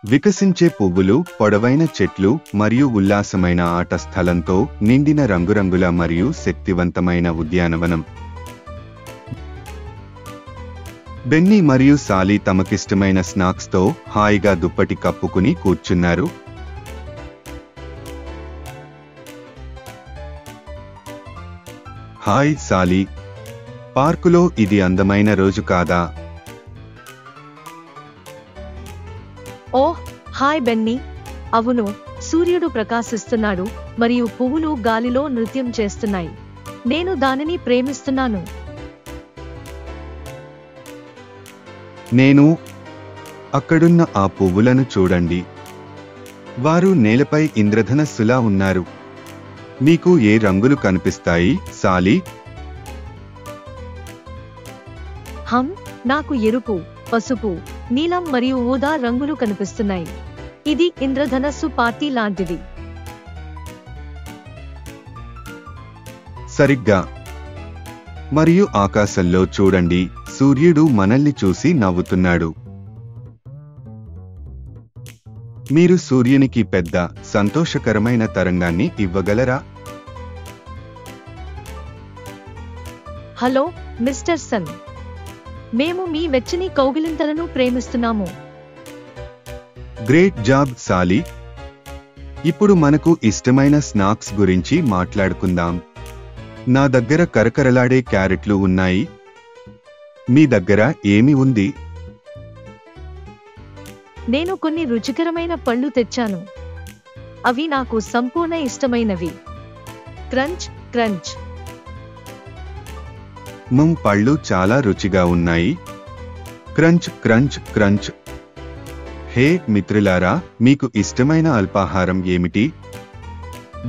వికసించే పువ్వులు, పొడవైన చెట్లు మరియు ఉల్లాసమైన ఆట స్థలంతో నిండిన రంగురంగుల మరియు శక్తివంతమైన ఉద్యానవనం. బెన్నీ మరియు సాలీ తమకిష్టమైన స్నాక్స్తో హాయిగా దుప్పటి కప్పుకుని కూర్చున్నారు. హాయ్ సాలీ, పార్కులో ఇది అందమైన రోజు కాదా? ఓహ్ హాయ్ బెన్నీ, అవును, సూర్యుడు ప్రకాశిస్తున్నాడు మరియు పువ్వులు గాలిలో నృత్యం చేస్తున్నాయి. నేను దానిని ప్రేమిస్తున్నాను. నేను అక్కడున్న ఆ పువ్వులను చూడండి. వారు నేలపై ఇంద్రధనస్సులా ఉన్నారు. నీకు ఏ రంగులు కనిపిస్తాయి సాలీ? నాకు ఎరుపు, పసుపు, నీలం మరియు ఊదా రంగులు కనిపిస్తున్నాయి. ఇది ఇంద్రధనస్సు పార్టీ లాంటిది. సరిగ్గా. మరియు ఆకాశంలో చూడండి, సూర్యుడు మనల్ని చూసి నవ్వుతున్నాడు. మీరు సూర్యునికి పెద్ద, సంతోషకరమైన తరంగాన్ని ఇవ్వగలరా? హలో మిస్టర్ సన్, మేము మీ వెచ్చని కౌగిలింతలను ప్రేమిస్తున్నాము. Great job Sally. ఇప్పుడు మనకు ఇష్టమైన స్నాక్స్ గురించి మాట్లాడుకుందాం. నా దగ్గర కరకరలాడే క్యారెట్లు ఉన్నాయి. మీ దగ్గర ఏమి ఉంది? నేను కొన్ని రుచికరమైన పళ్ళు తెచ్చాను. అవి నాకు సంపూర్ణ ఇష్టమైనవి. Crunch crunch. పళ్ళు చాలా రుచిగా ఉన్నాయి. Crunch crunch crunch. హే మిత్రులారా, మీకు ఇష్టమైన అల్పాహారం ఏమిటి?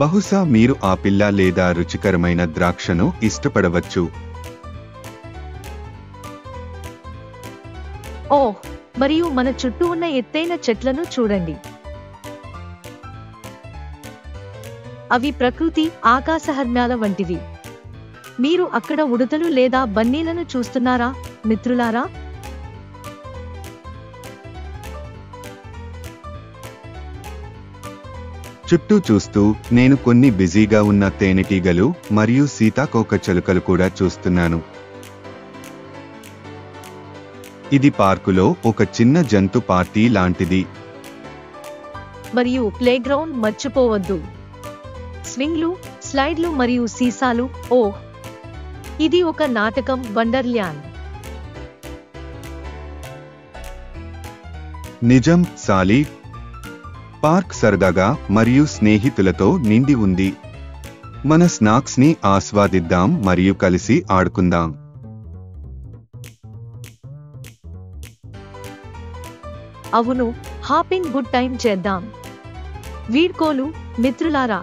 బహుశా మీరు ఆపిల్ల లేదా రుచికరమైన ద్రాక్షను ఇష్టపడవచ్చు. ఓహ్, మరియు మన చుట్టూ ఉన్న ఎత్తైన చెట్లను చూడండి. అవి ప్రకృతి ఆకాశహర్మ్యాల వంటివి. మీరు అక్కడ ఉడతలు లేదా బన్నీలను చూస్తున్నారా మిత్రులారా? చుట్టూ చూస్తూ నేను కొన్ని బిజీగా ఉన్న తేనెటీగలు మరియు సీతాకోకచిలుకలు కూడా చూస్తున్నాను. ఇది పార్కులో ఒక చిన్న జంతు పార్టీ లాంటిది. మరియు ప్లేగ్రౌండ్ మర్చిపోవద్దు. స్వింగ్లు, స్లైడ్లు మరియు సీసాలు. ఓహ్, ఇది ఒక నాటకం వండర్ల్యాండ్. నిజం సాలీ. పార్క్ సరదాగా మరియు స్నేహితులతో నిండి ఉంది. మన స్నాక్స్ ని ఆస్వాదిద్దాం మరియు కలిసి ఆడుకుందాం. అవును, హాపింగ్ గుడ్ టైం చేద్దాం. వీడ్కోలు మిత్రులారా.